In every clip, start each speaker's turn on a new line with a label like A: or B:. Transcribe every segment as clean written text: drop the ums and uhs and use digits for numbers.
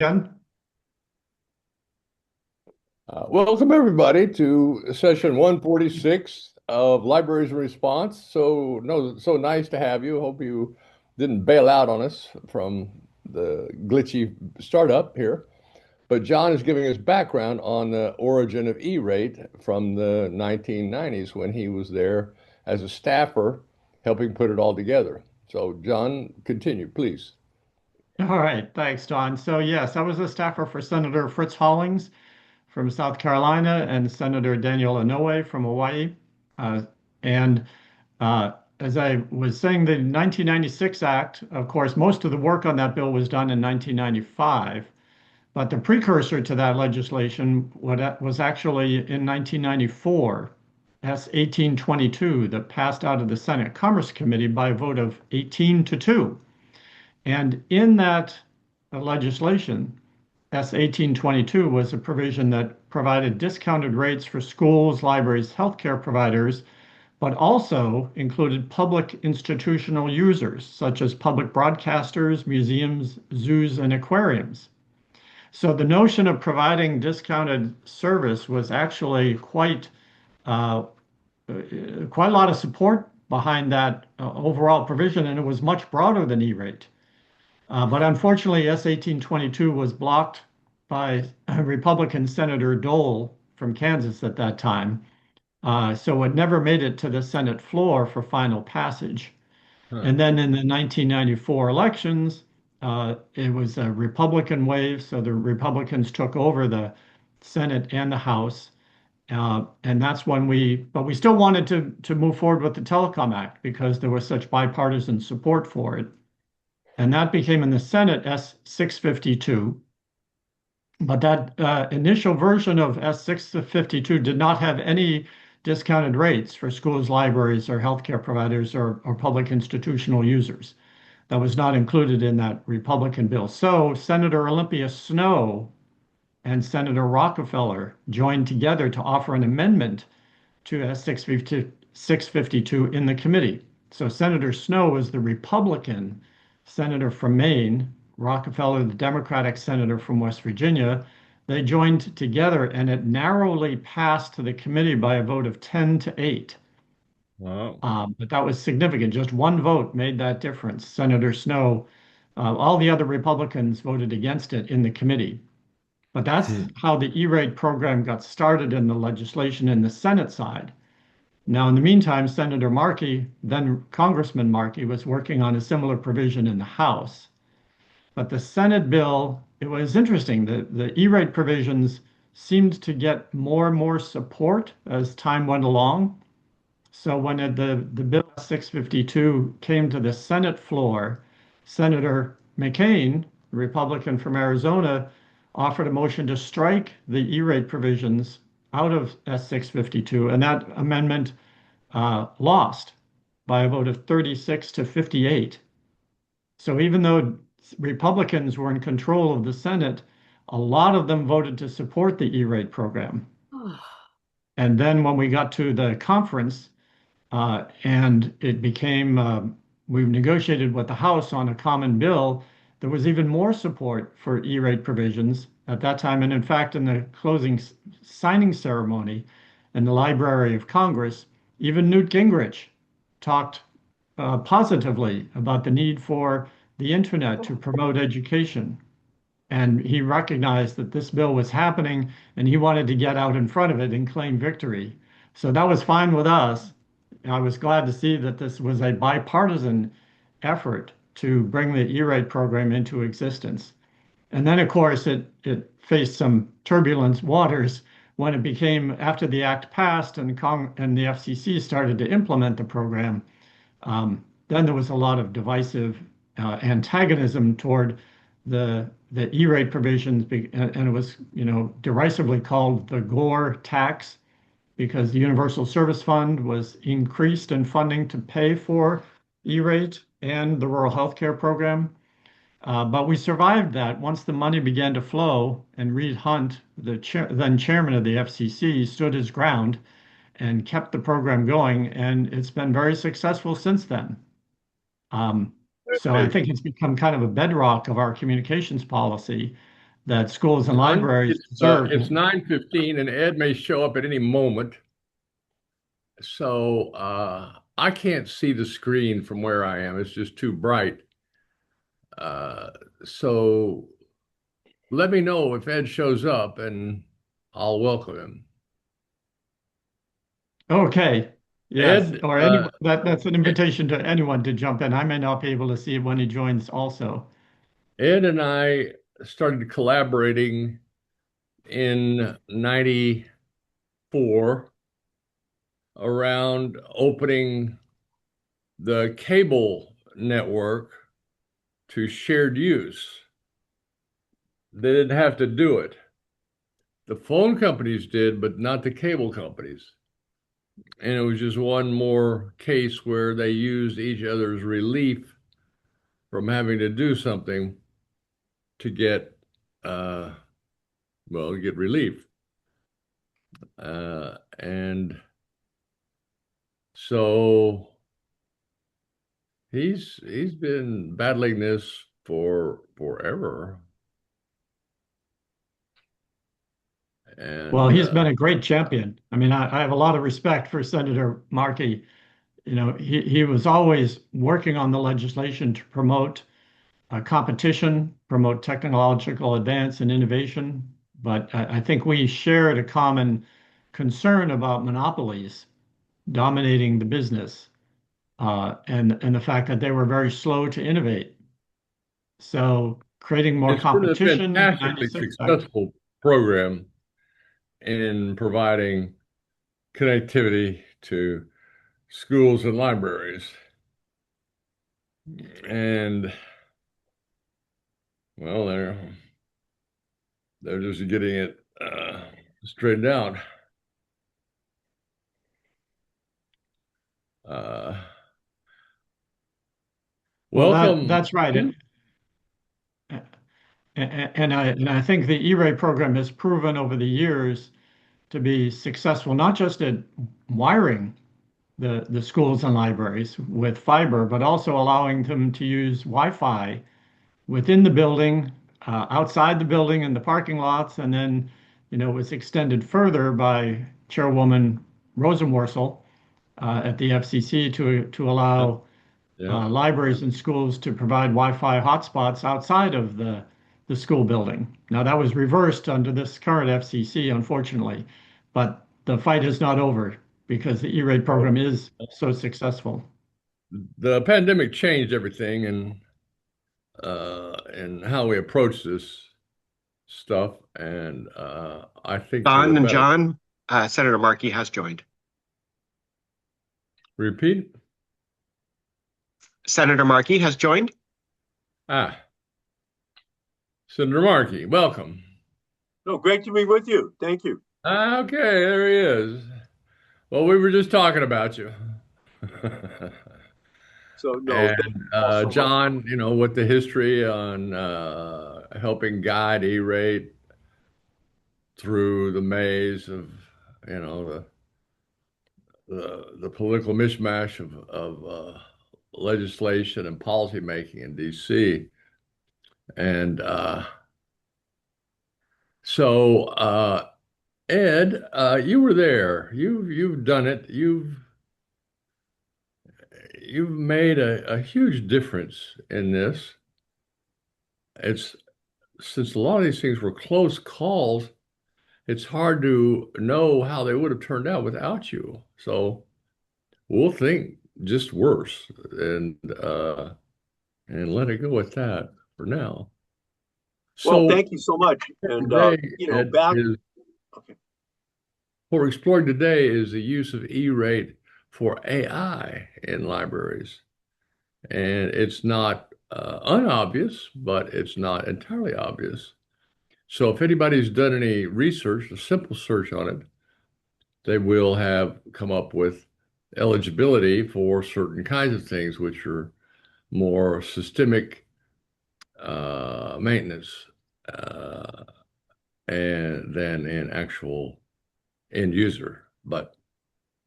A: Ken?
B: Welcome everybody to session 146 of Libraries in Response. So nice to have you. Hope you didn't bail out on us from the glitchy startup here. But John is giving us background on the origin of E-rate from the 1990s when he was there as a staffer helping put it all together. So John, continue, please.
A: All right, thanks, Don. So yes, I was a staffer for Senator Fritz Hollings from South Carolina and Senator Daniel Inouye from Hawaii. Uh, and as I was saying, the 1996 Act, of course, most of the work on that bill was done in 1995, but the precursor to that legislation was actually in 1994, S 1822, that passed out of the Senate Commerce Committee by a vote of 18-2. And in that legislation, S 1822 was a provision that provided discounted rates for schools, libraries, healthcare providers, but also included public institutional users, such as public broadcasters, museums, zoos, and aquariums. So the notion of providing discounted service was actually uh, quite a lot of support behind that overall provision, and it was much broader than E-rate. But unfortunately, S 1822 was blocked by Republican Senator Dole from Kansas at that time. So it never made it to the Senate floor for final passage.
B: Huh.
A: And then in the 1994 elections, it was a Republican wave. So the Republicans took over the Senate and the House. And that's when but we still wanted to move forward with the Telecom Act because there was such bipartisan support for it. And that became in the Senate S 652. But that initial version of S 652 did not have any discounted rates for schools, libraries, or healthcare providers or public institutional users. That was not included in that Republican bill. So Senator Olympia Snowe and Senator Rockefeller joined together to offer an amendment to S 652 in the committee. So Senator Snowe was the Republican senator from Maine, Rockefeller, the Democratic senator from West Virginia. They joined together and it narrowly passed to the committee by a vote of 10-8.
B: Wow.
A: But that was significant. Just one vote made that difference. Senator Snowe, all the other Republicans voted against it in the committee. But that's
B: Hmm.
A: how the E-rate program got started in the legislation in the Senate side. Now, in the meantime, Senator Markey, then Congressman Markey, was working on a similar provision in the House. But the Senate bill, it was interesting. The E-rate provisions seemed to get more and more support as time went along. So when the bill 652 came to the Senate floor, Senator McCain, the Republican from Arizona, offered a motion to strike the E-rate provisions out of S 652, and that amendment lost by a vote of 36-58. So even though Republicans were in control of the Senate, a lot of them voted to support the E-rate program. And then when we got to the conference, and it became, we negotiated with the House on a common bill. There was even more support for E-rate provisions at that time. And in fact, in the closing signing ceremony in the Library of Congress, even Newt Gingrich talked positively about the need for the internet to promote education. And he recognized that this bill was happening and he wanted to get out in front of it and claim victory. So that was fine with us. I was glad to see that this was a bipartisan effort to bring the E-rate program into existence. And then, of course, it faced some turbulent waters when it became, after the act passed and the FCC started to implement the program, then there was a lot of divisive antagonism toward the E-rate provisions, and it was, derisively called the Gore tax because the Universal Service Fund was increased in funding to pay for E-rate and the rural health care program. But we survived that once the money began to flow, and Reed Hunt, then chairman of the FCC, stood his ground and kept the program going, and it's been very successful since then. Um, so I
B: Hey.
A: think it's become kind of a bedrock of our communications policy that schools and
B: John,
A: libraries deserve.
B: it's 9:15 and Ed may show up at any moment. So I can't see the screen from where I am. It's just too bright. Uh, so let me know if Ed shows up and I'll welcome him.
A: Okay. Yes.
B: Ed,
A: Or anyone that's an invitation to anyone to jump in. I may not be able to see it when he joins also.
B: Ed and I started collaborating in 94 around opening the cable network to shared use. They didn't have to do it. The phone companies did, but not the cable companies. And it was just one more case where they used each other's relief from having to do something to get, uh, well, get relief. And so he's been battling this for forever.
A: Well,
B: And
A: he's been a great champion. I mean, I have a lot of respect for Senator Markey. You know, he was always working on the legislation to promote competition, promote technological advance and innovation. But I think we shared a common concern about monopolies dominating the business, and the fact that they were very slow to innovate. So creating more
B: it's been a
A: competition in
B: fantastically
A: 96.
B: successful program in providing connectivity to schools and libraries. And well, they're just getting it straightened out. Uh,
A: Well,
B: welcome.
A: that's right. And I think the E-ray program has proven over the years to be successful, not just at wiring the schools and libraries with fiber, but also allowing them to use Wi-Fi within the building, outside the building in the parking lots, and then, it was extended further by Chairwoman Rosenworcel at the FCC to allow
B: Yeah.
A: libraries and schools to provide Wi-Fi hotspots outside of the school building. Now that was reversed under this current FCC, unfortunately, but the fight is not over because the E-rate program is so successful.
B: The pandemic changed everything and how we approach this stuff, and I think for the
C: Don and
B: better.
C: John, Senator Markey has joined.
B: Repeat.
C: Senator Markey has joined.
B: Ah, Senator Markey, welcome.
D: No, great to be with you. Thank you.
B: Okay, there he is. Well, we were just talking about you.
D: So no,
B: And
D: thank you all so much.
B: John, with the history on helping guide E-rate through the maze of, the political mishmash of legislation and policy making in DC. And so, Ed, you were there. You've done it. You've made a huge difference in this. It's since a lot of these things were close calls, it's hard to know how they would have turned out without you. So we'll think just worse and let it go with that for now.
D: Well,
B: So
D: thank you so much. And
B: today, Ed,
D: back.
B: is
D: Okay.
B: what we're exploring today is the use of E-rate for AI in libraries. And it's not unobvious, but it's not entirely obvious. So if anybody's done any research, a simple search on it, they will have come up with eligibility for certain kinds of things, which are more systemic maintenance and than in actual end user. But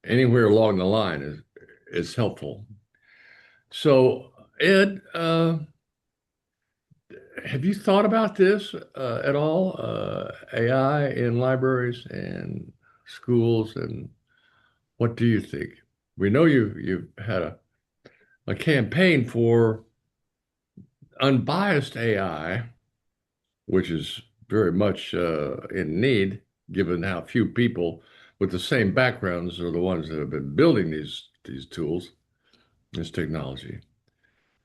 B: anywhere along the line is helpful. So, Ed, have you thought about this at all? AI in libraries and schools, and what do you think? We know you've had a campaign for unbiased AI, which is very much in need, given how few people with the same backgrounds are the ones that have been building these tools, this technology.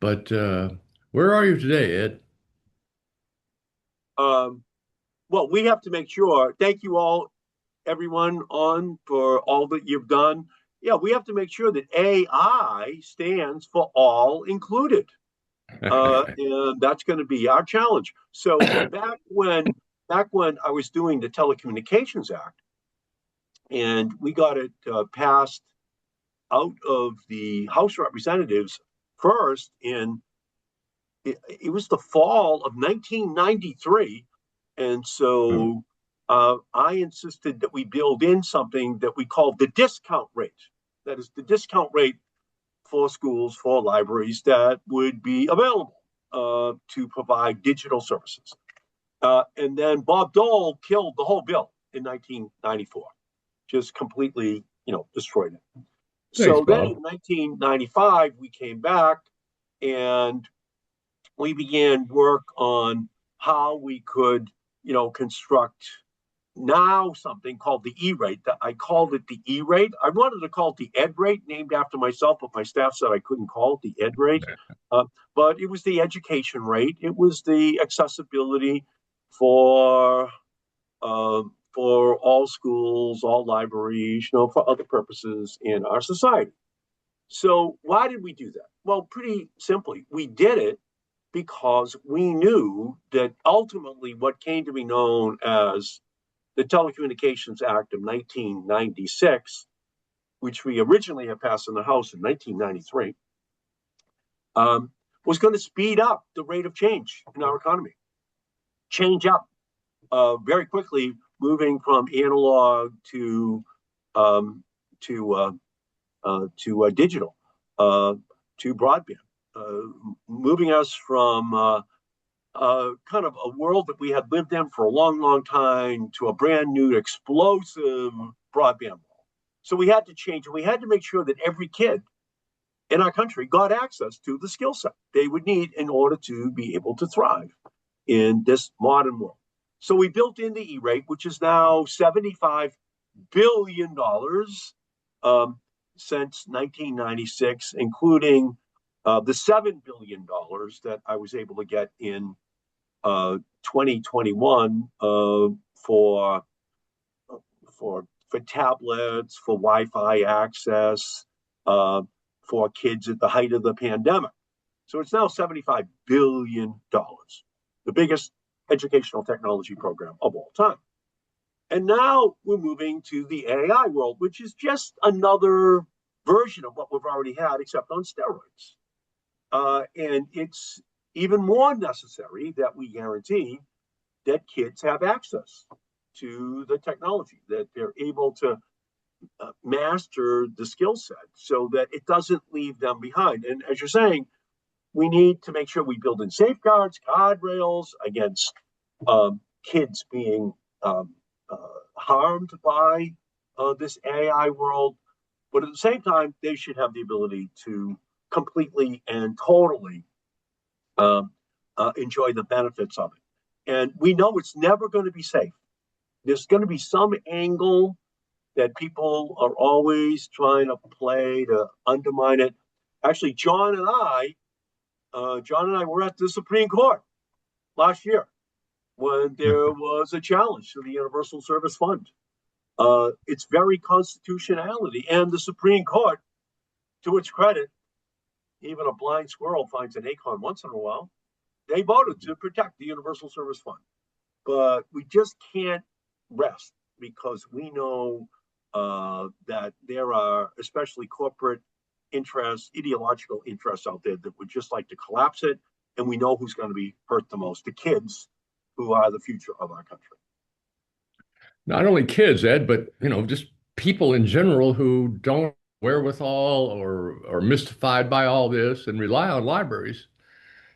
B: But where are you today, Ed?
D: Um, well, we have to make sure. Thank you all, everyone on for all that you've done. Yeah, we have to make sure that AI stands for all included. And that's going to be our challenge. So back when I was doing the Telecommunications Act, and we got it passed out of the House of Representatives first it was the fall of 1993, and so I insisted that we build in something that we called the discount rate. That is the discount rate for schools, for libraries that would be available to provide digital services. And then Bob Dole killed the whole bill in 1994, just completely, destroyed it.
B: Thanks,
D: So then
B: Bob.
D: in 1995, we came back and we began work on how we could, construct now something called the E-rate. I called it the E-rate. I wanted to call it the Ed rate, named after myself, but my staff said I couldn't call it the Ed rate. But it was the education rate. It was the accessibility for for all schools, all libraries, for other purposes in our society. So why did we do that? Well, pretty simply, we did it because we knew that ultimately what came to be known as the Telecommunications Act of 1996, which we originally had passed in the House in 1993, was going to speed up the rate of change in our economy, change up very quickly, moving from analog to digital, to broadband, moving us from kind of a world that we had lived in for a long, long time to a brand new explosive broadband world. So we had to change, and we had to make sure that every kid in our country got access to the skill set they would need in order to be able to thrive in this modern world. So we built in the E-rate, which is now $75 billion since 1996, including the $7 billion that I was able to get in 2021 for tablets, for Wi-Fi access, for kids at the height of the pandemic. So it's now $75 billion, the biggest educational technology program of all time. And now we're moving to the AI world, which is just another version of what we've already had, except on steroids. And it's even more necessary that we guarantee that kids have access to the technology, that they're able to master the skill set so that it doesn't leave them behind. And as you're saying, we need to make sure we build in safeguards, guardrails against kids being harmed by this AI world. But at the same time, they should have the ability to completely and totally enjoy the benefits of it. And we know it's never going to be safe. There's going to be some angle that people are always trying to play to undermine it. Actually, John and I were at the Supreme Court last year when there was a challenge to the Universal Service Fund. Its very constitutionality, and the Supreme Court, to its credit, even a blind squirrel finds an acorn once in a while. They voted to protect the Universal Service Fund. But we just can't rest because we know that there are especially corporate interests, ideological interests out there that would just like to collapse it. And we know who's going to be hurt the most, the kids who are the future of our country.
B: Not only kids, Ed, but just people in general who don't wherewithal or are mystified by all this and rely on libraries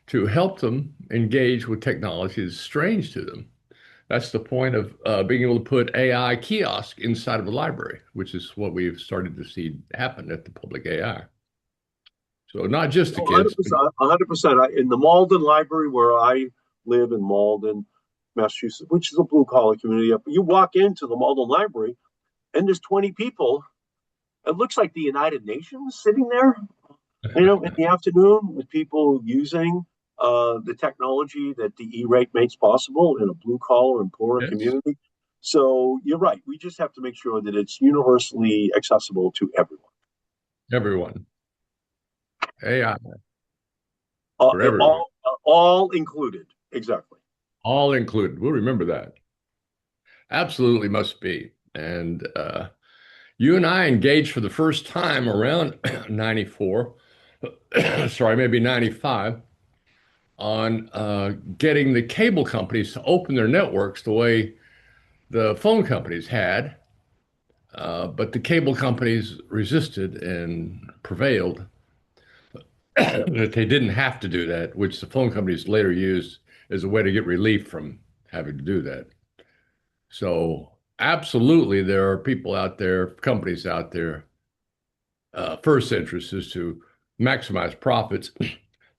B: to help them engage with technology that's strange to them. That's the point of being able to put AI kiosk inside of a library, which is what we've started to see happen at the public AI. So not just the
D: Oh,
B: kids, but
D: 100%. 100%. In the Malden Library, where I live in Malden, Massachusetts, which is a blue collar community, you walk into the Malden Library and there's 20 people. It looks like the United Nations sitting there, in the afternoon with people using the technology that the E-rate makes possible in a blue collar and poorer
B: yes,
D: community. So you're right. We just have to make sure that it's universally accessible to everyone.
B: everyone, AI
D: Uh,
B: for everyone,
D: all included. Exactly.
B: all included. We'll remember that. Absolutely must be. And you and I engaged for the first time around 94, sorry, maybe 95, on getting the cable companies to open their networks the way the phone companies had. But the cable companies resisted and prevailed that they didn't have to do that, which the phone companies later used as a way to get relief from having to do that. So, absolutely, there are people out there, companies out there, first interest is to maximize profits.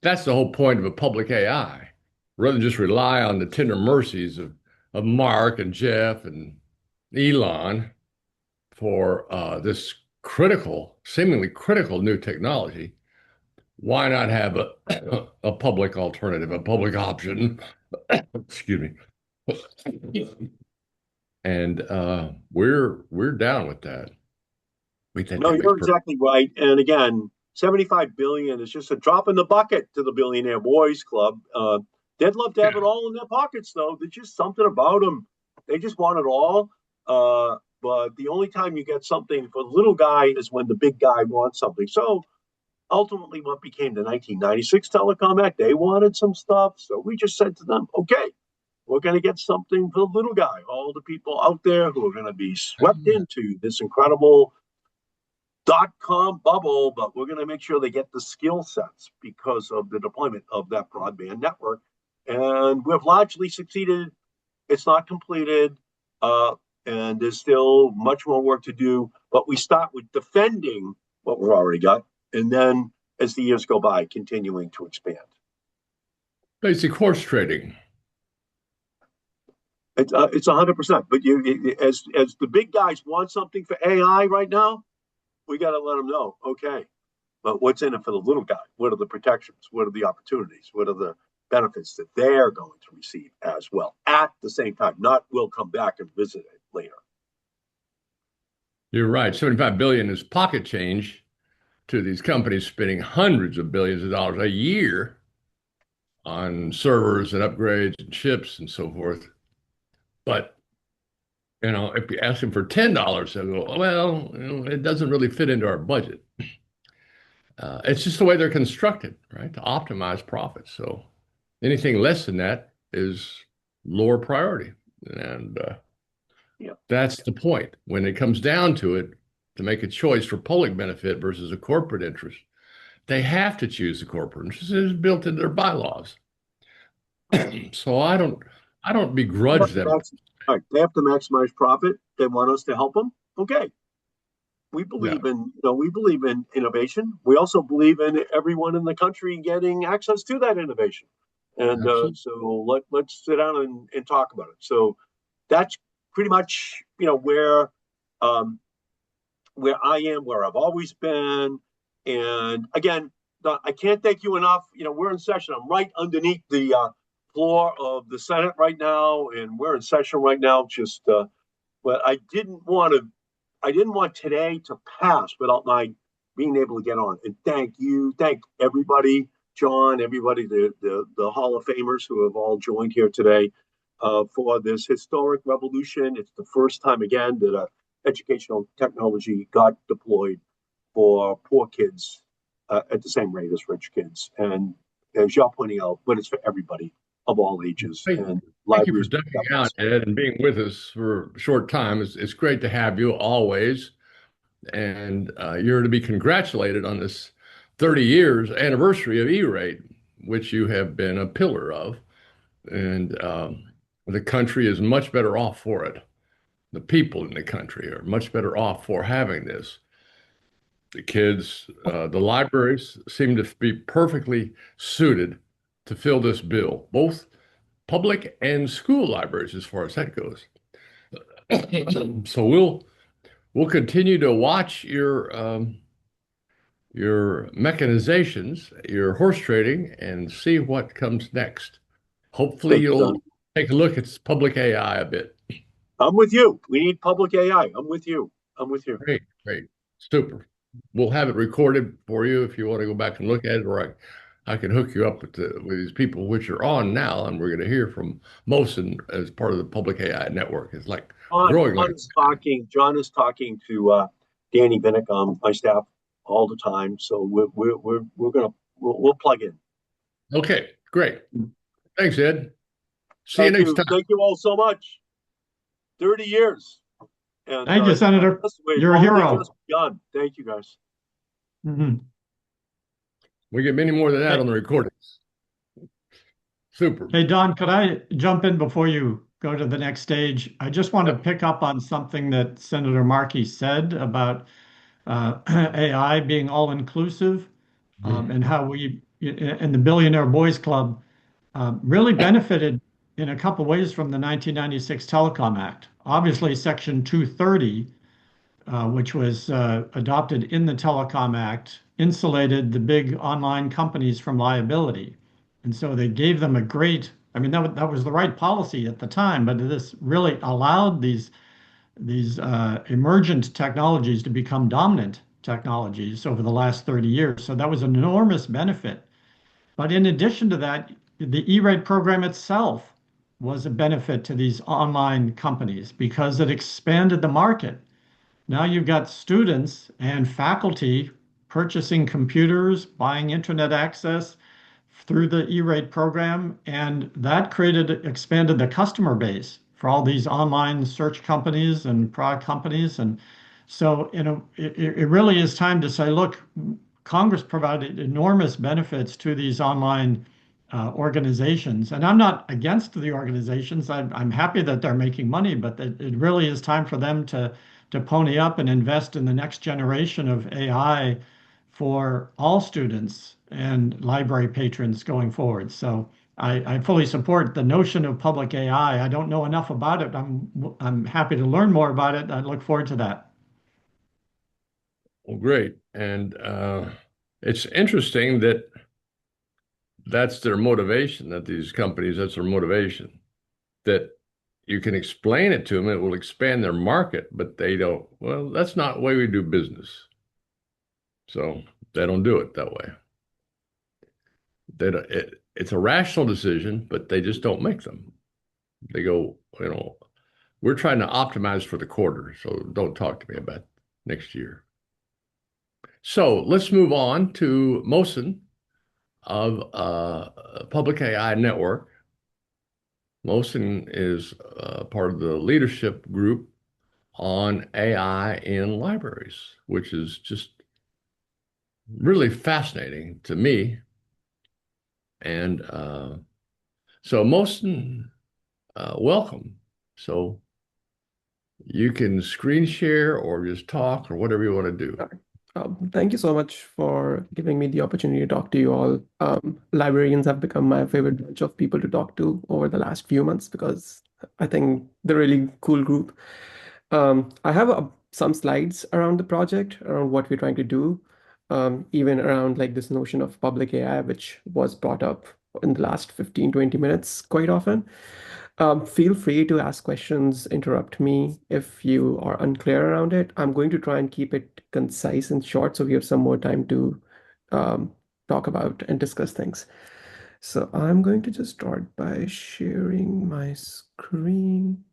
B: That's the whole point of a public AI, rather than just rely on the tender mercies of Mark and Jeff and Elon for this critical, seemingly critical new technology. Why not have a public alternative, a public option? Excuse me. And we're down with that. We think
D: No,
B: that makes
D: you're
B: perfect.
D: exactly right. And again, 75 billion is just a drop in the bucket to the Billionaire Boys Club. They'd love to have it
B: Yeah,
D: all in their pockets, though. There's just something about them. They just want it all. But the only time you get something for the little guy is when the big guy wants something. So ultimately, what became the 1996 Telecom Act, they wanted some stuff. So we just said to them, okay, we're going to get something for the little guy. All the people out there who are going to be swept into this incredible .com bubble, but we're going to make sure they get the skill sets because of the deployment of that broadband network. And we've largely succeeded. It's not completed, and there's still much more work to do. But we start with defending what we've already got, and then as the years go by, continuing to expand.
B: basic horse trading.
D: It's 100%. But as the big guys want something for AI right now, we got to let them know. Okay, but what's in it for the little guy? What are the protections? What are the opportunities? What are the benefits that they're going to receive as well at the same time? Not we'll come back and visit it later.
B: You're right. 75 billion is pocket change to these companies spending hundreds of billions of dollars a year on servers and upgrades and chips and so forth. But if you ask them for $10, they'll go, well, it doesn't really fit into our budget. It's just the way they're constructed, right? To optimize profits. So anything less than that is lower priority. And
D: Yeah.
B: that's the point. When it comes down to it, to make a choice for public benefit versus a corporate interest, they have to choose the corporate interest. It's built into their bylaws. So I don't begrudge them.
D: All right, they have to maximize profit. They want us to help them. Okay, we
B: Yeah,
D: we believe in innovation. We also believe in everyone in the country getting access to that innovation. And
B: absolutely.
D: so let's sit down and talk about it. So that's pretty much um, where I am, where I've always been. And again, I can't thank you enough. We're in session. I'm right underneath the floor of the Senate right now, and we're in session right now. But I didn't want today to pass without my being able to get on. And thank everybody, John, everybody, the Hall of Famers who have all joined here today for this historic revolution. It's the first time again that educational technology got deployed for poor kids at the same rate as rich kids. And as y'all pointing out, but it's for everybody of all ages.
B: Thank
D: And
B: thank you for
D: libraries
B: ducking
D: got
B: out,
D: this.
B: Ed, and being with us for a short time. It's great to have you always. And you're to be congratulated on this 30 years anniversary of E-rate. which you have been a pillar of, and the country is much better off for it. The people in the country are much better off for having this. The kids, the libraries seem to be perfectly suited to fill this bill, both public and school libraries, as far as that goes. So we'll continue to watch your mechanizations, your horse trading, and see what comes next. Hopefully,
D: Thanks,
B: you'll
D: Don.
B: take a look at public AI a bit.
D: I'm with you. We need public AI. I'm with you. I'm with you.
B: Great, great, super. We'll have it recorded for you if you want to go back and look at it, or I can hook you up with these people which are on now, and we're going to hear from Moshin as part of the public AI network. It's like growing like.
D: John is talking to Danny Vinicom, my staff, all the time. So we'll plug in.
B: Okay, great. Thanks, Ed. See you next time.
D: Thank you all so much. 30 years. And
A: Thank you, Senator. You're a hero.
D: Just begun. Thank you, guys.
A: Mhm.
B: We get many more than that on the recordings. Super.
A: Hey, Don, could I jump in before you go to the next stage? I just want to pick up on something that Senator Markey said about AI being all-inclusive, and how we in the Billionaire Boys Club really benefited in a couple ways from the 1996 Telecom Act. Obviously, Section 230, which was adopted in the Telecom Act, insulated the big online companies from liability. And so they gave them a great, I mean, that was the right policy at the time, but this really allowed these emergent technologies to become dominant technologies over the last 30 years. So that was an enormous benefit. But in addition to that, the E-rate program itself was a benefit to these online companies because it expanded the market. Now you've got students and faculty purchasing computers, buying internet access through the E-rate program, and that expanded the customer base for all these online search companies and product companies. And so, it really is time to say, look, Congress provided enormous benefits to these online organizations. And I'm not against the organizations. I'm happy that they're making money, but it really is time for them to pony up and invest in the next generation of AI for all students and library patrons going forward. So I fully support the notion of public AI. I don't know enough about it. I'm happy to learn more about it. I look forward to that.
B: Well, great. And it's interesting that that's their motivation, that these companies, that's their motivation, that you can explain it to them, it will expand their market, but they don't, well, that's not the way we do business. So they don't do it that way. They don't, it's a rational decision, but they just don't make them. They go, we're trying to optimize for the quarter, so don't talk to me about next year. So let's move on to Moshin of Public AI Network. Moshin is part of the leadership group on AI in libraries, which is just really fascinating to me. And so Moshin, welcome. So you can screen share or just talk or whatever you want to do.
E: Thank you so much for giving me the opportunity to talk to you all. Librarians have become my favorite bunch of people to talk to over the last few months because I think they're a really cool group. I have some slides around the project, around what we're trying to do, even around like this notion of public AI, which was brought up in the last 15-20 minutes quite often. Feel free to ask questions, interrupt me if you are unclear around it. I'm going to try and keep it concise and short so we have some more time to talk about and discuss things. So I'm going to just start by sharing my screen.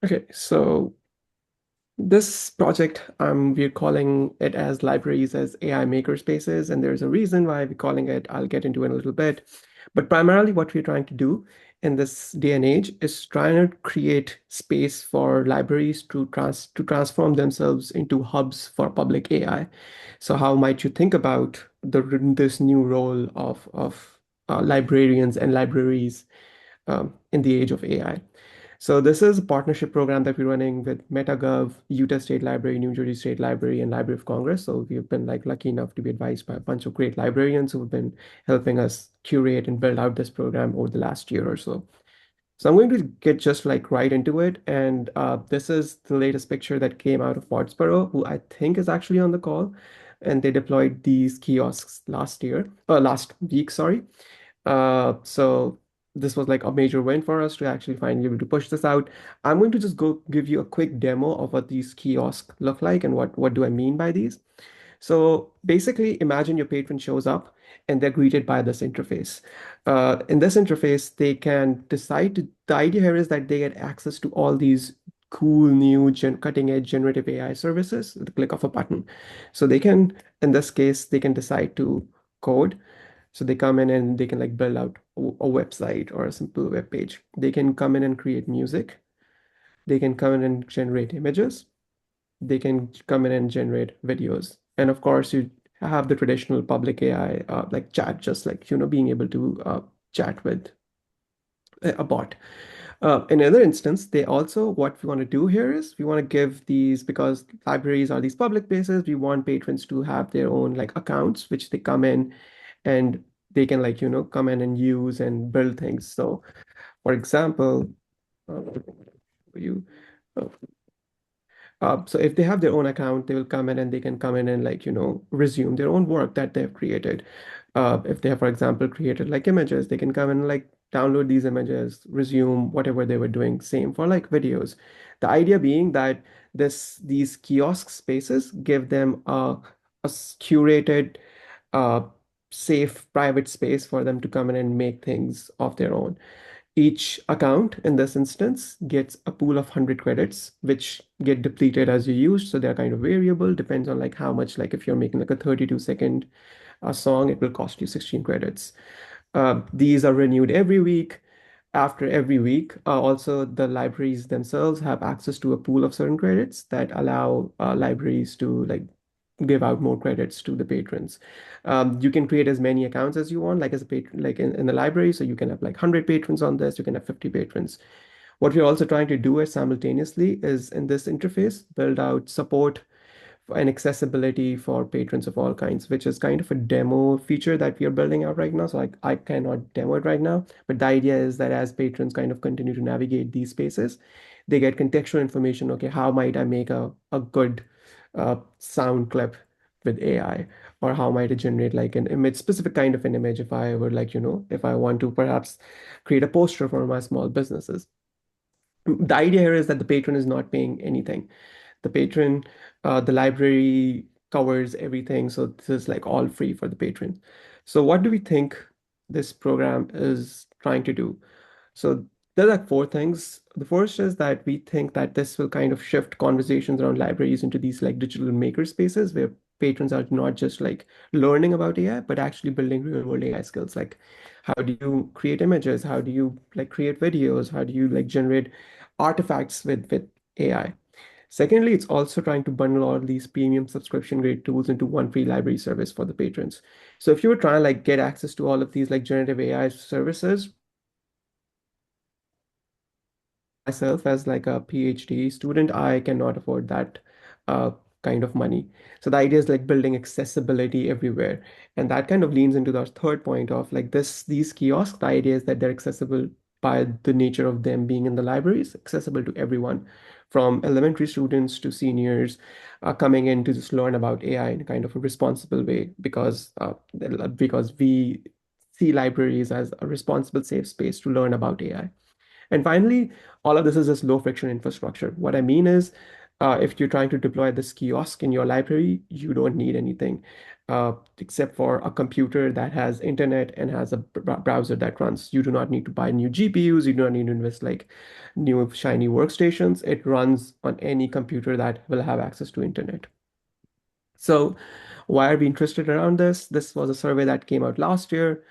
E: Okay, so This project, we're calling it as libraries as AI makerspaces, and there's a reason why we're calling it. I'll get into it in a little bit. But primarily, what we're trying to do in this day and age is trying to create space for libraries to transform themselves into hubs for public AI. So, how might you think about this new role of librarians and libraries in the age of AI? So this is a partnership program that we're running with MetaGov, Utah State Library, New Jersey State Library, and Library of Congress. So we've been like lucky enough to be advised by a bunch of great librarians who've been helping us curate and build out this program over the last year or so. So I'm going to get just like right into it. And this is the latest picture that came out of Wattsboro, who I think is actually on the call. And they deployed these kiosks last week, sorry. So this was like a major win for us to actually finally be able to push this out. I'm going to just go give you a quick demo of what these kiosks look like and what do I mean by these. So basically, imagine your patron shows up and they're greeted by this interface. In this interface, they can the idea here is that they get access to all these cool new cutting edge generative AI services at the click of a button. So they can, in this case, they can decide to code. So they come in and they can like build out a website or a simple web page. They can come in and create music. They can come in and generate images. They can come in and generate videos. And of course, you have the traditional public AI like chat, just like, being able to chat with a bot. In another instance, what we want to do here is we want to give these, because libraries are these public places, we want patrons to have their own like accounts, which they come in and they can like, come in and use and build things. So for example, you, uh, so if they have their own account, they will come in and they can come in and like, resume their own work that they've created. If they have, for example, created like images, they can come and like download these images, resume whatever they were doing. Same for like videos. The idea being that these kiosk spaces give them a curated, uh, safe, private space for them to come in and make things of their own. Each account in this instance gets a pool of 100 credits, which get depleted as you use. So they're kind of variable, depends on like how much, like if you're making like a 32-second song, it will cost you 16 credits. These are renewed every week. After every week, also the libraries themselves have access to a pool of certain credits that allow libraries to like give out more credits to the patrons. You can create as many accounts as you want, like as a patron, like in the library. So you can have like 100 patrons on this, you can have 50 patrons. What we're also trying to do is simultaneously is in this interface, build out support and accessibility for patrons of all kinds, which is kind of a demo feature that we are building out right now. So I cannot demo it right now, but the idea is that as patrons kind of continue to navigate these spaces, they get contextual information. Okay, how might I make a good sound clip with AI? Or how might it generate like an image, specific kind of an image if I would like, if I want to perhaps create a poster for my small businesses. The idea here is that the patron is not paying anything. The library covers everything. So this is like all free for the patron. So what do we think this program is trying to do? So there are like four things. The first is that we think that this will kind of shift conversations around libraries into these like digital maker spaces where patrons are not just like learning about AI, but actually building real world AI skills. Like how do you create images? How do you like create videos? How do you like generate artifacts with AI? Secondly, it's also trying to bundle all these premium subscription grade tools into one free library service for the patrons. So if you were trying to like get access to all of these like generative AI services, myself as like a PhD student, I cannot afford that uh, kind of money. So the idea is like building accessibility everywhere. And that kind of leans into the third point of like these kiosks. The idea is that they're accessible by the nature of them being in the libraries, accessible to everyone, from elementary students to seniors coming in to just learn about AI in kind of a responsible way because we see libraries as a responsible, safe space to learn about AI. And finally, all of this is just low friction infrastructure. What I mean is If you're trying to deploy this kiosk in your library, you don't need anything except for a computer that has internet and has a browser that runs. You do not need to buy new GPUs. You do not need to invest like new shiny workstations. It runs on any computer that will have access to internet. So why are we interested around this? This was a survey that came out last year.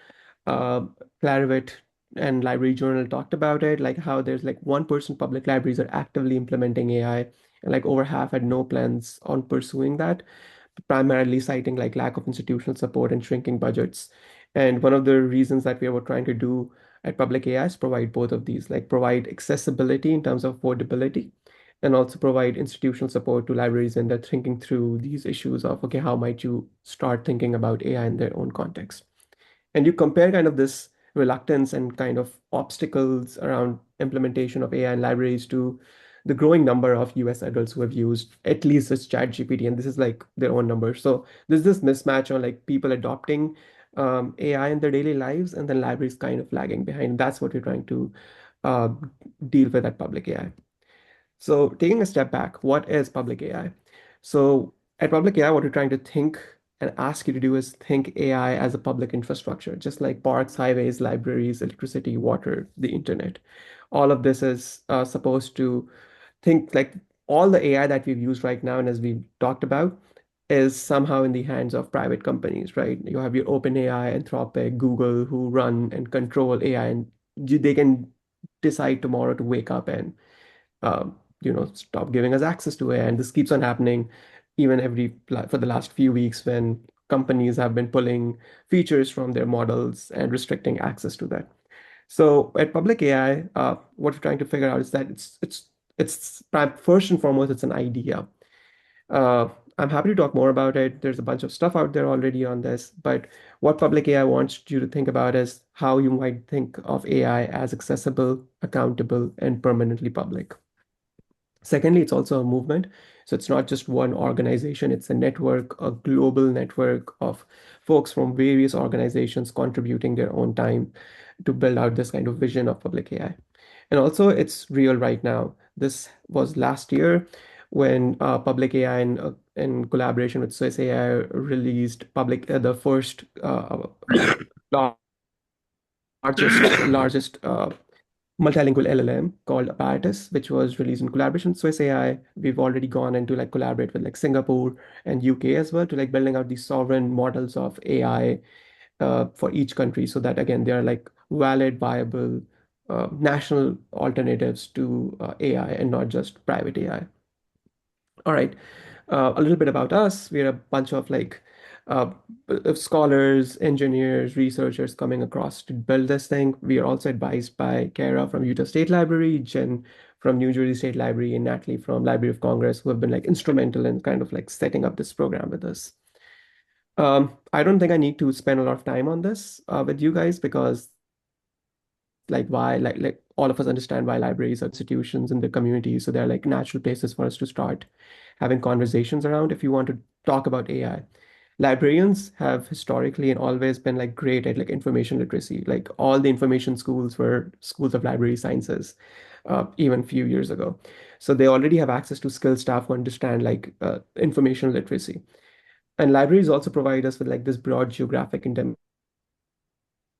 E: uh, Clarivate and Library Journal talked about it, like how there's like 1% public libraries are actively implementing AI, and like over half had no plans on pursuing that, primarily citing like lack of institutional support and shrinking budgets. And one of the reasons that we were trying to do at Public AI is provide both of these, like provide accessibility in terms of affordability, and also provide institutional support to libraries when they're thinking through these issues of, okay, how might you start thinking about AI in their own context? And you compare kind of this reluctance and kind of obstacles around implementation of AI in libraries to the growing number of US adults who have used at least this chat GPT, and this is like their own number. So there's this mismatch on like people adopting AI in their daily lives and then libraries kind of lagging behind. That's what we're trying to uh, deal with at Public AI. So taking a step back, what is public AI? So at public AI, what we're trying to think and ask you to do is think AI as a public infrastructure, just like parks, highways, libraries, electricity, water, the internet. All of this is supposed to think like all the AI that we've used right now and as we've talked about is somehow in the hands of private companies, right? You have your OpenAI, Anthropic, Google, who run and control AI, and they can decide tomorrow to wake up and stop giving us access to it. And this keeps on happening even for the last few weeks when companies have been pulling features from their models and restricting access to that. So at public AI, what we're trying to figure out is that first and foremost, it's an idea. Uh, I'm happy to talk more about it. There's a bunch of stuff out there already on this, but what public AI wants you to think about is how you might think of AI as accessible, accountable, and permanently public. Secondly, it's also a movement. So it's not just one organization, it's a network, a global network of folks from various organizations contributing their own time to build out this kind of vision of public AI. And also, it's real right now. This was last year when Public AI in collaboration with Swiss AI released the first largest multilingual LLM called Apparatus, which was released in collaboration with Swiss AI. We've already gone into like collaborate with like Singapore and UK as well to like building out these sovereign models of AI for each country, so that again they are like valid, viable national alternatives to AI and not just private AI. All right. A little bit about us. We're a bunch of like uh, scholars, engineers, researchers coming across to build this thing. We are also advised by Kara from Utah State Library, Jen from New Jersey State Library, and Natalie from Library of Congress, who have been like instrumental in kind of like setting up this program with us. I don't think I need to spend a lot of time on this with you guys because like why like all of us understand why libraries are institutions in the community, so they're like natural places for us to start having conversations around if you want to talk about AI. Librarians have historically and always been like great at like information literacy. Like all the information schools were schools of library sciences even a few years ago, so they already have access to skilled staff who understand like information literacy. And libraries also provide us with like this broad geographic and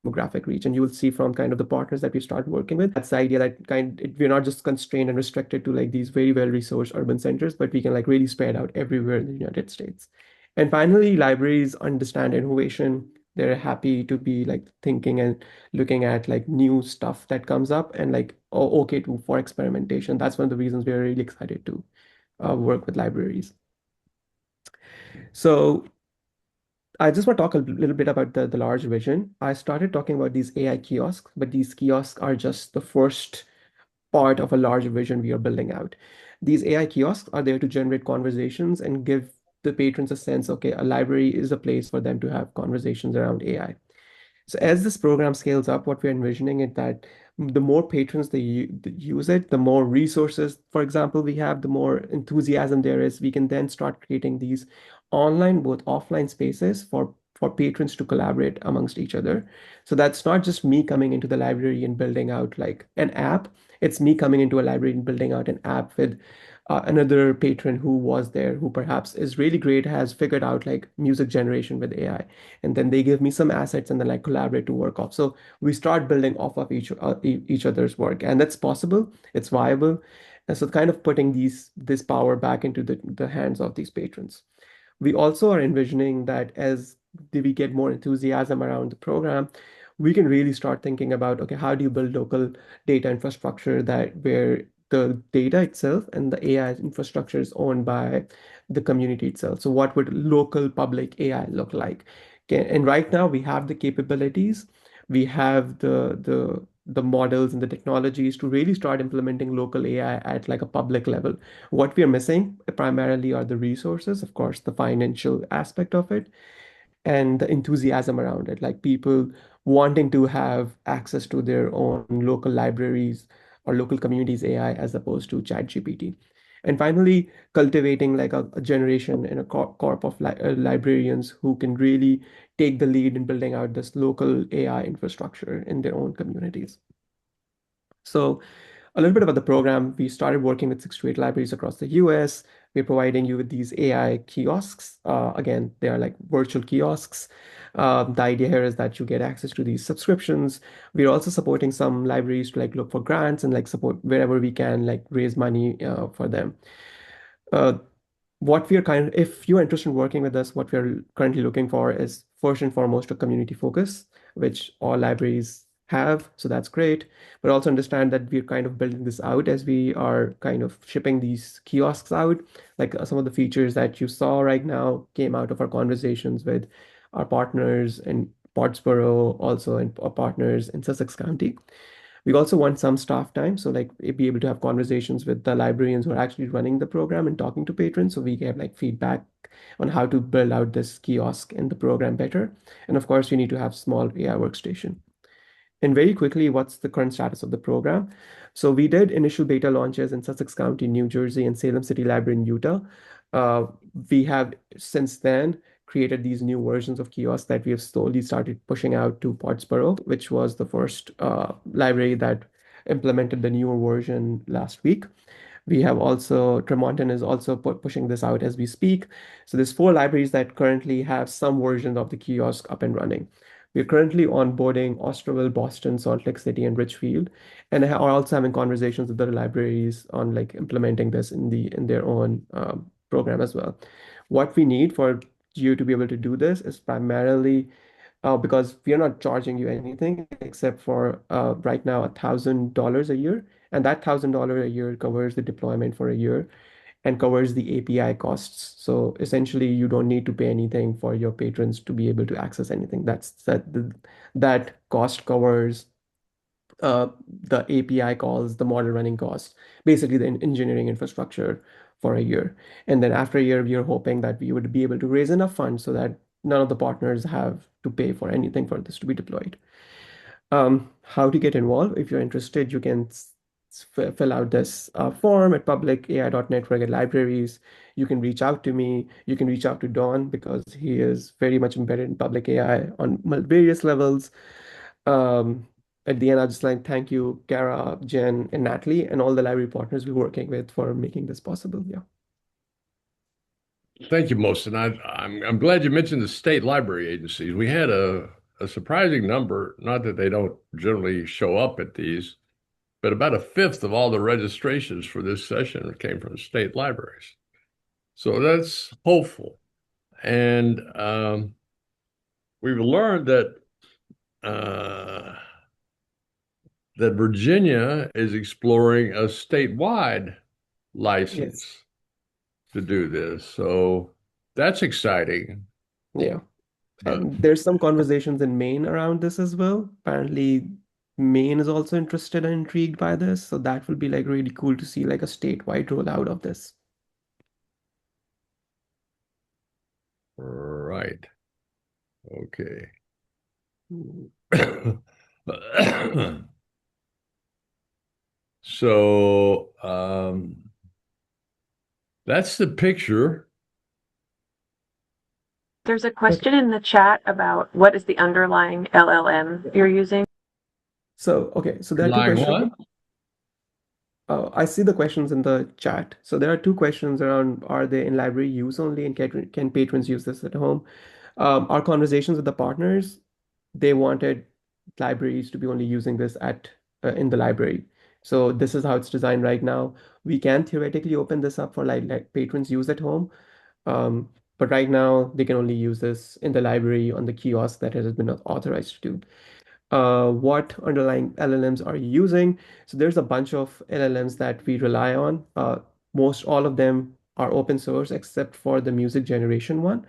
E: demographic reach. And you will see from kind of the partners that we start working with, that's the idea that we're not just constrained and restricted to like these very well-resourced urban centers, but we can like really spread out everywhere in the United States. And finally, libraries understand innovation. They're happy to be like thinking and looking at like new stuff that comes up and like okay to for experimentation. That's one of the reasons we're really excited to work with libraries. So I just want to talk a little bit about the large vision. I started talking about these AI kiosks, but these kiosks are just the first part of a large vision we are building out. These AI kiosks are there to generate conversations and give the patrons a sense, okay, a library is a place for them to have conversations around AI. So as this program scales up, what we're envisioning is that the more patrons that use it, the more resources, for example, we have, the more enthusiasm there is. We can then start creating these online, both offline spaces for patrons to collaborate amongst each other. So that's not just me coming into the library and building out like an app. It's me coming into a library and building out an app with another patron who was there, who perhaps is really great, has figured out like music generation with AI, and then they give me some assets, and then I collaborate to work off. So we start building off of each other's work, and that's possible. It's viable, and so kind of putting this power back into the hands of these patrons. We also are envisioning that as we get more enthusiasm around the program, we can really start thinking about, okay, how do you build local data infrastructure that where the data itself and the AI infrastructure is owned by the community itself. So what would local public AI look like? Okay, and right now we have the capabilities, we have the models and the technologies to really start implementing local AI at like a public level. What we are missing primarily are the resources, of course, the financial aspect of it, and the enthusiasm around it, like people wanting to have access to their own local libraries or local communities AI as opposed to ChatGPT. And finally, cultivating like a generation and a corp of librarians who can really take the lead in building out this local AI infrastructure in their own communities. So a little bit about the program. We started working with 6 to 8 libraries across the US. We're providing you with these AI kiosks. Again, they are like virtual kiosks. The idea here is that you get access to these subscriptions. We're also supporting some libraries to like look for grants and like support wherever we can, like raise money for them. Uh, what we are if you're interested in working with us, what we're currently looking for is first and foremost a community focus, which all libraries have, so that's great. But also understand that we're kind of building this out as we are kind of shipping these kiosks out. Like some of the features that you saw right now came out of our conversations with our partners in Pottsboro, also in our partners in Sussex County. We also want some staff time, so like be able to have conversations with the librarians who are actually running the program and talking to patrons, so we get like feedback on how to build out this kiosk in the program better. And of course, we need to have small AI workstation. And very quickly, what's the current status of the program? So we did initial beta launches in Sussex County, New Jersey, and Salem City Library in Utah. We have since then created these new versions of kiosks that we have slowly started pushing out to Pottsboro, which was the first library that implemented the newer version last week. We have also, Tremonton is also pushing this out as we speak. So there's 4 libraries that currently have some version of the kiosk up and running. We're currently onboarding Osterville, Boston, Salt Lake City, and Richfield, and are also having conversations with other libraries on like implementing this in their own program as well. What we need for you to be able to do this is primarily because we are not charging you anything except for right now $1,000 a year, and that $1,000 a year covers the deployment for a year and covers the API costs. So essentially, you don't need to pay anything for your patrons to be able to access anything. That cost covers the API calls, the model running costs, basically the engineering infrastructure for a year. And then after a year, we are hoping that we would be able to raise enough funds so that none of the partners have to pay for anything for this to be deployed. How to get involved? If you're interested, you can fill out this form at publicai.network@libraries. You can reach out to me. You can reach out to Don because he is very much embedded in public AI on various levels. At the end, I'd just like to thank you, Kara, Jen, and Natalie, and all the library partners we're working with for making this possible. Yeah.
B: Thank you, Moshin. I'm glad you mentioned the state library agencies. We had a surprising number, not that they don't generally show up at these, but about a fifth of all the registrations for this session came from state libraries. So that's hopeful. And we've learned that that Virginia is exploring a statewide license
E: Yes.
B: to do this. So that's exciting.
E: Yeah.
B: But
E: And there's some conversations in Maine around this as well. Apparently, Maine is also interested and intrigued by this. So that will be like really cool to see like a statewide rollout of this.
B: right. Okay. So that's the picture.
F: There's a question in the chat about what is the underlying LLM you're using?
E: So, okay, so there are two
B: Lying
E: questions.
B: what?
E: I see the questions in the chat. So there are two questions around, are they in library use only and can patrons use this at home? Our conversations with the partners, they wanted libraries to be only using this at in the library. So this is how it's designed right now. We can theoretically open this up for like patrons use at home. Um, but right now they can only use this in the library on the kiosk that has been authorized to do. What underlying LLMs are you using? So there's a bunch of LLMs that we rely on. Most all of them are open source except for the music generation one,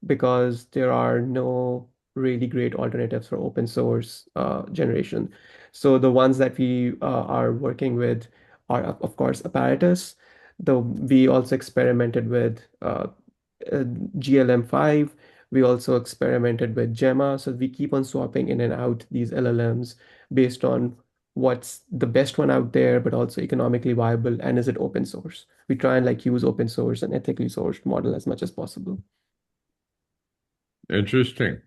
E: because there are no really great alternatives for open source generation. So the ones that we are working with are, of course, Apparatus. Though we also experimented with GLM5. We also experimented with Gemma. So we keep on swapping in and out these LLMs based on what's the best one out there, but also economically viable, and is it open source. We try and like use open source and ethically sourced model as much as possible.
B: Interesting.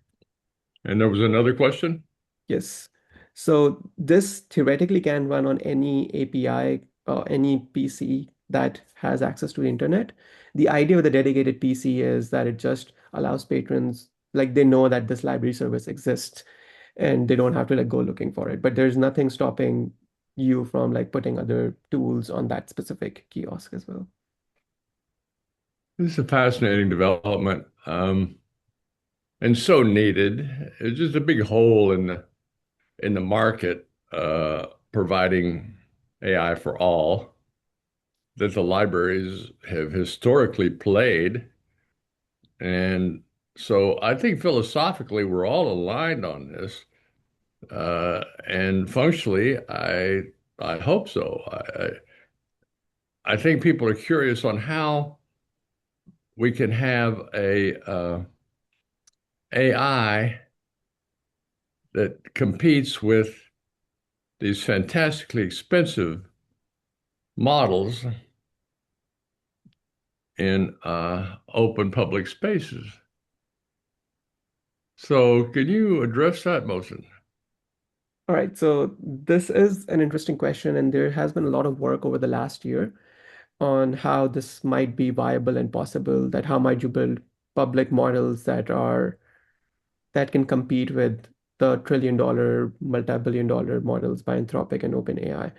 B: And there was another question?
E: Yes. So this theoretically can run on any API or any PC that has access to the internet. The idea with a dedicated PC is that it just allows patrons, like they know that this library service exists and they don't have to like go looking for it. But there's nothing stopping you from like putting other tools on that specific kiosk as well.
B: This is a fascinating development, and so needed. It's just a big hole in the market, providing AI for all that the libraries have historically played. And so I think philosophically we're all aligned on this. And functionally, I hope so. I think people are curious on how we can have a AI that competes with these fantastically expensive models in open public spaces. So can you address that, Moshin?
E: All right, so this is an interesting question, and there has been a lot of work over the last year on how this might be viable and possible, that how might you build public models that can compete with the trillion-dollar, multi-billion-dollar models by Anthropic and OpenAI.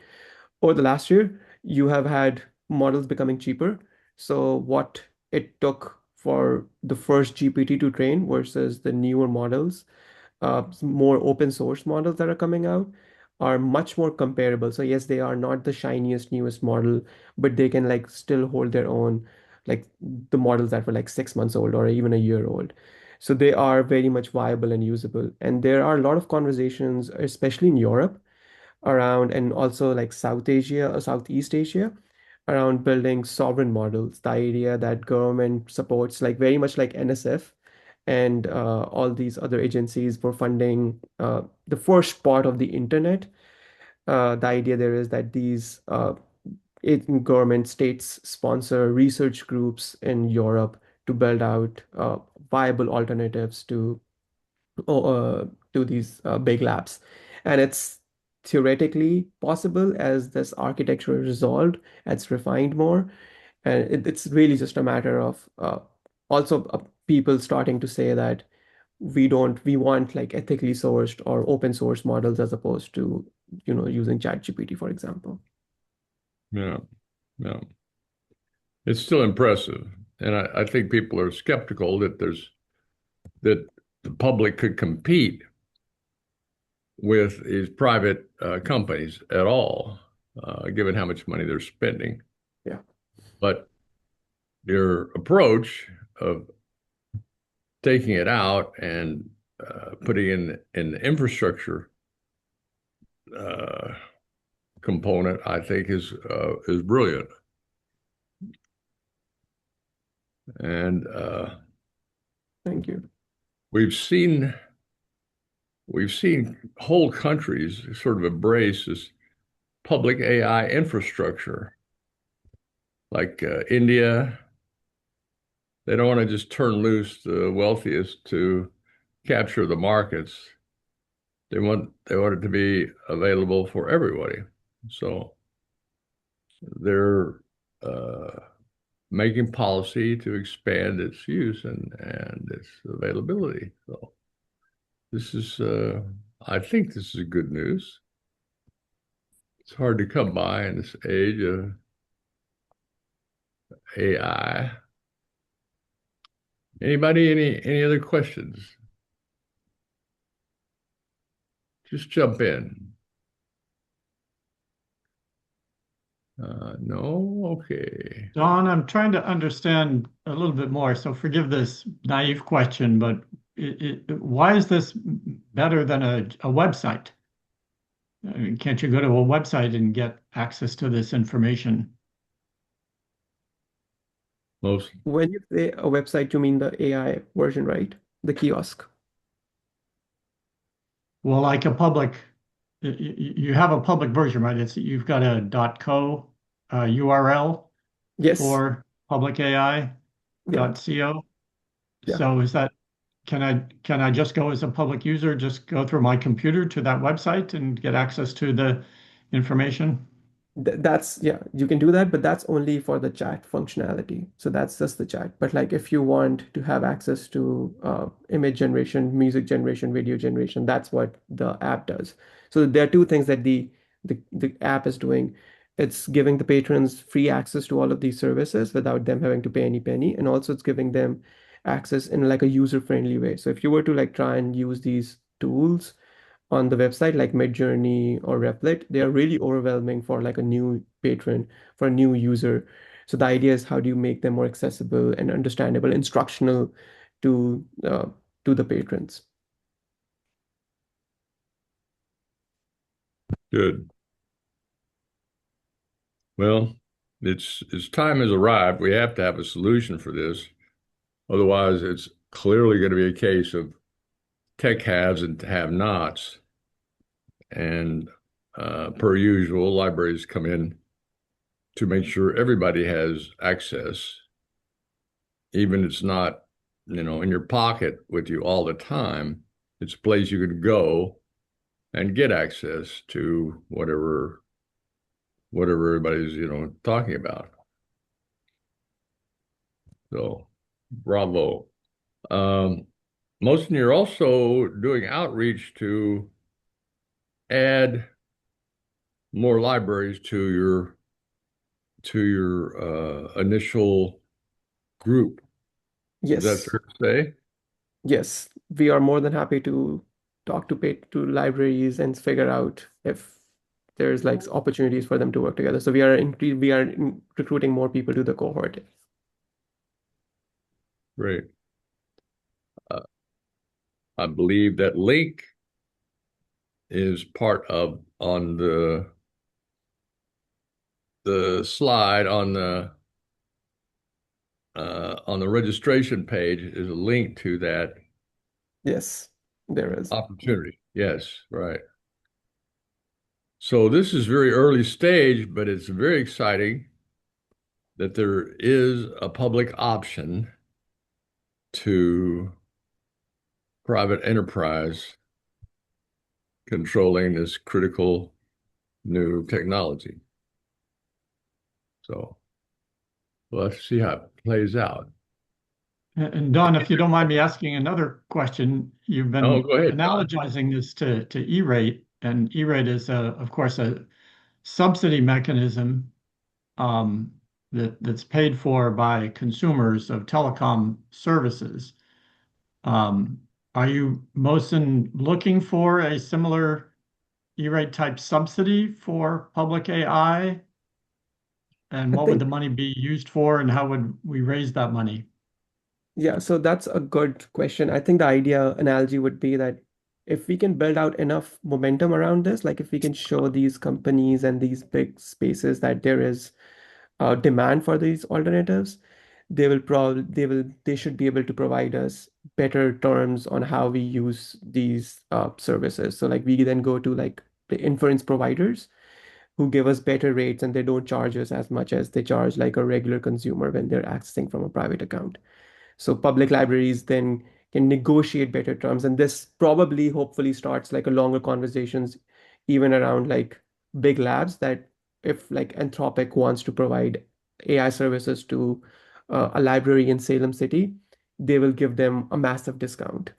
E: Over the last year, you have had models becoming cheaper. So what it took for the first GPT to train versus the newer models, more open source models that are coming out are much more comparable. So yes, they are not the shiniest, newest model, but they can like still hold their own, like the models that were like 6 months old or even a year old. So they are very much viable and usable. And there are a lot of conversations, especially in Europe, around, and also like South Asia or Southeast Asia, around building sovereign models. The idea that government supports, like very much like NSF and all these other agencies for funding the first part of the internet. The idea there is that these government states sponsor research groups in Europe to build out viable alternatives to these big labs. And it's theoretically possible as this architecture is resolved, it's refined more. And it's really just a matter of also people starting to say that we want like ethically sourced or open source models as opposed to, using ChatGPT, for example.
B: Yeah, yeah. It's still impressive. And I think people are skeptical that that the public could compete with these private companies at all, given how much money they're spending.
E: Yeah.
B: But your approach of taking it out and putting in the infrastructure component, I think is brilliant. And
E: Thank you.
B: we've seen whole countries sort of embrace this public AI infrastructure, like India. They don't want to just turn loose the wealthiest to capture the markets. They want it to be available for everybody. So they're making policy to expand its use and its availability. So this is, I think this is good news. It's hard to come by in this age of AI. Anybody, any other questions? Just jump in. No? Okay.
A: Don, I'm trying to understand a little bit more. So forgive this naive question, but why is this better than a website? I mean, can't you go to a website and get access to this information?
B: Most,
E: When you say a website, you mean the AI version, right? The kiosk.
A: Well, like a public, you have a public version, right? You've got a .co URL
E: Yes.
A: for public AI
E: Yeah.
A: .co.
E: Yeah.
A: So can I just go as a public user, just go through my computer to that website and get access to the information?
E: That's, yeah, you can do that, but that's only for the chat functionality. So that's just the chat. But like if you want to have access to image generation, music generation, video generation, that's what the app does. So there are two things that the app is doing. It's giving the patrons free access to all of these services without them having to pay any penny. And also it's giving them access in like a user-friendly way. So if you were to like try and use these tools on the website like Midjourney or Replit, they are really overwhelming for like a new patron, for a new user. So the idea is how do you make them more accessible and understandable, instructional to the patrons.
B: good. Well, its time has arrived. We have to have a solution for this. Otherwise, it's clearly going to be a case of tech haves and have-nots. And per usual, libraries come in to make sure everybody has access, even if it's not, in your pocket with you all the time. It's a place you could go and get access to whatever everybody's, talking about. So, bravo. Most of you are also doing outreach to add more libraries to your initial group. Is that
E: Yes,
B: fair to say?
E: yes, we are more than happy to talk to libraries and figure out if there's like opportunities for them to work together. So we are recruiting more people to the cohort.
B: Great. I believe that link is part of on the slide on the registration page is a link to that
E: Yes, there is.
B: opportunity. Yes, right. So this is very early stage, but it's very exciting that there is a public option to private enterprise controlling this critical new technology. So we'll have to see how it plays out.
A: And Don, if you don't mind me asking another question, you've
B: Oh,
A: been
B: go ahead, Todd.
A: analogizing this to E-rate, and E-rate is, of course, a subsidy mechanism that's paid for by consumers of telecom services. Um, are you, Mohsen, looking for a similar E-rate type subsidy for public AI? And
E: I
A: what would
E: think
A: the money be used for, and how would we raise that money?
E: Yeah, so that's a good question. I think the idea analogy would be that if we can build out enough momentum around this, like if we can show these companies and these big spaces that there is demand for these alternatives, they should be able to provide us better terms on how we use these services. So like we then go to like the inference providers who give us better rates and they don't charge us as much as they charge like a regular consumer when they're accessing from a private account. So public libraries then can negotiate better terms. And this probably, hopefully, starts like a longer conversations, even around like big labs that if like Anthropic wants to provide AI services to a library in Salem City, they will give them a massive discount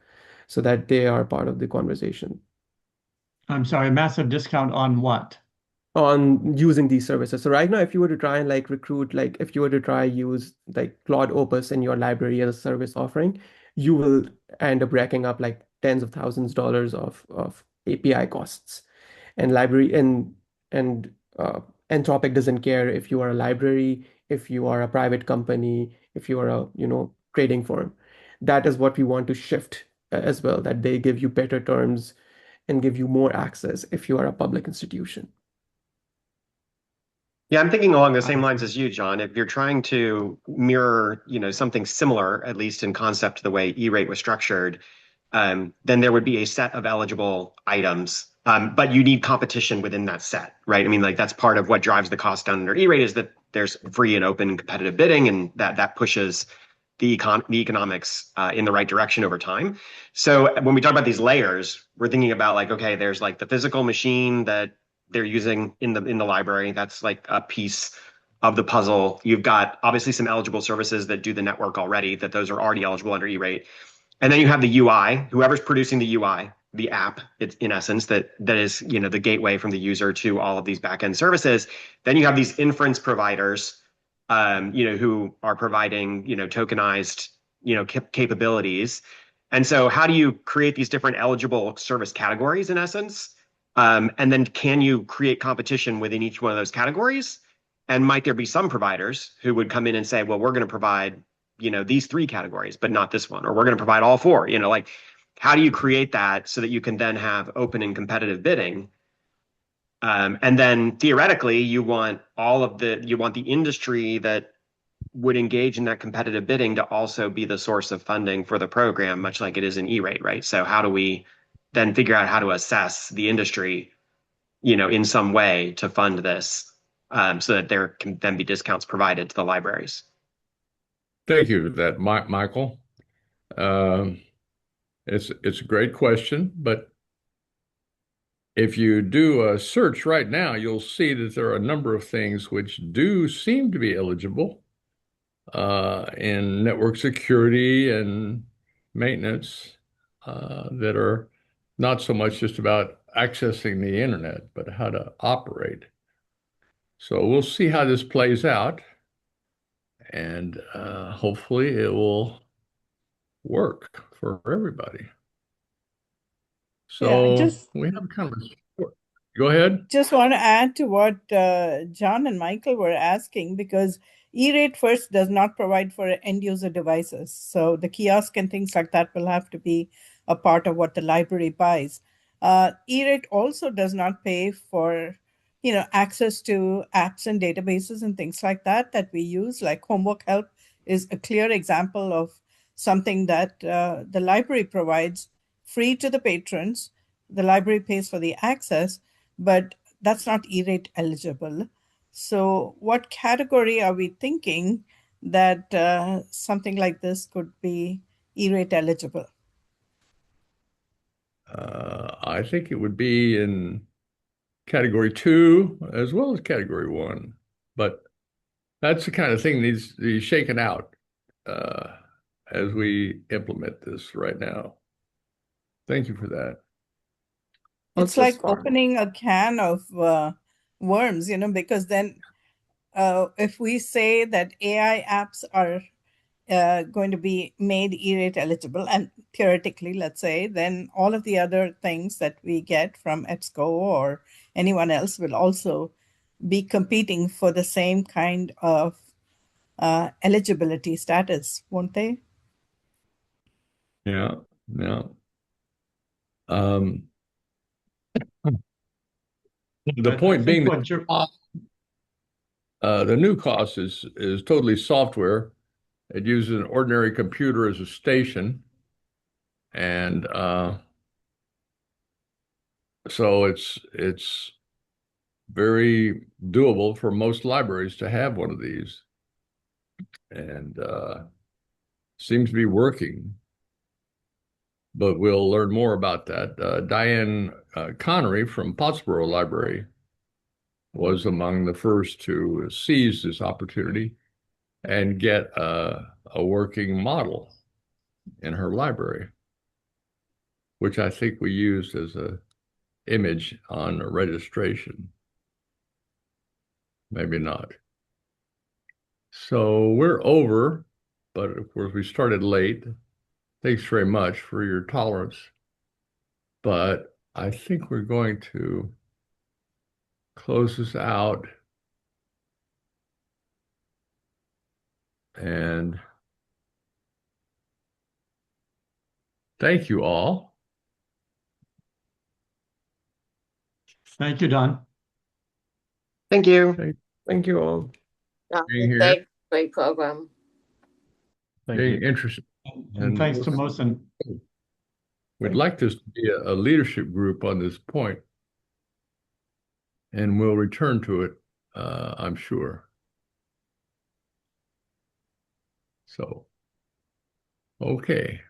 E: so that they are part of the conversation
A: I'm sorry, massive discount on what?
E: on using these services. So right now, if you were to try and like recruit, like if you were to try use like Claude Opus in your library as a service offering, you will end up racking up like tens of thousands of dollars of API costs. And Anthropic doesn't care if you are a library, if you are a private company, if you are a trading firm. That is what we want to shift as well, that they give you better terms and give you more access if you are a public institution.
C: Yeah, I'm thinking along the same lines as you, John. If you're trying to mirror, something similar, at least in concept, to the way E-rate was structured, then there would be a set of eligible items, but you need competition within that set, right? I mean, like that's part of what drives the cost down under E-rate is that there's free and open competitive bidding, and that pushes the economics in the right direction over time. So when we talk about these layers, we're thinking about like, okay, there's like the physical machine that they're using in the library. That's like a piece of the puzzle. You've got obviously some eligible services that do the network already, that those are already eligible under E-rate. And then you have the UI, whoever's producing the UI, the app, it's in essence that is, the gateway from the user to all of these backend services. Then you have these inference providers, who are providing, tokenized, capabilities. And so how do you create these different eligible service categories in essence? And then can you create competition within each one of those categories? And might there be some providers who would come in and say, well, we're going to provide, these three categories, but not this one, or we're going to provide all four, like how do you create that so that you can then have open and competitive bidding? And then theoretically, you want the industry that would engage in that competitive bidding to also be the source of funding for the program, much like it is in E-rate, right? So how do we then figure out how to assess the industry, in some way to fund this, so that there can then be discounts provided to the libraries?
B: Thank you for that, Michael. Um, it's a great question, but if you do a search right now, you'll see that there are a number of things which do seem to be eligible in network security and maintenance that are not so much just about accessing the internet, but how to operate. So we'll see how this plays out, and hopefully it will work for everybody.
G: Yeah,
B: So we have kind of a, go ahead.
G: just want to add to what John and Michael were asking, because E-rate first does not provide for end user devices. So the kiosk and things like that will have to be a part of what the library buys. E-rate also does not pay for, access to apps and databases and things like that we use. Like homework help is a clear example of something that the library provides free to the patrons. The library pays for the access, but that's not E-rate eligible. So, what category are we thinking that something like this could be E-rate eligible?
B: I think it would be in category 2 as well as category 1, but that's the kind of thing that needs to be shaken out as we implement this right now. Thank you for that.
G: It's
E: Also,
G: like opening a can of worms, because then if we say that AI apps are going to be made E-rate eligible, and theoretically, let's say, then all of the other things that we get from EBSCO or anyone else will also be competing for the same kind of eligibility status, won't they?
B: Yeah, yeah. Um, the
A: I
B: point
A: think
B: being
A: what you're,
B: that the new cost is totally software. It uses an ordinary computer as a station, and so it's very doable for most libraries to have one of these, and seems to be working. But we'll learn more about that. Diane Connery from Pottsboro Library was among the first to seize this opportunity and get a working model in her library, which I think we used as a image on a registration. Maybe not. So we're over, but of course we started late. Thanks very much for your tolerance. But I think we're going to close this out. And thank you all.
A: Thank you, Don.
C: Thank you.
E: Thank you all.
B: Being here.
H: Great, great program.
B: Being interested.
A: And thanks to Moshin.
B: We'd like this to be a leadership group on this point, and we'll return to it, I'm sure. So, okay.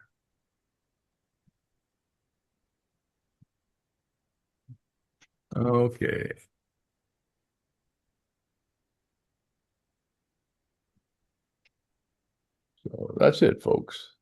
B: Okay. So that's it, folks.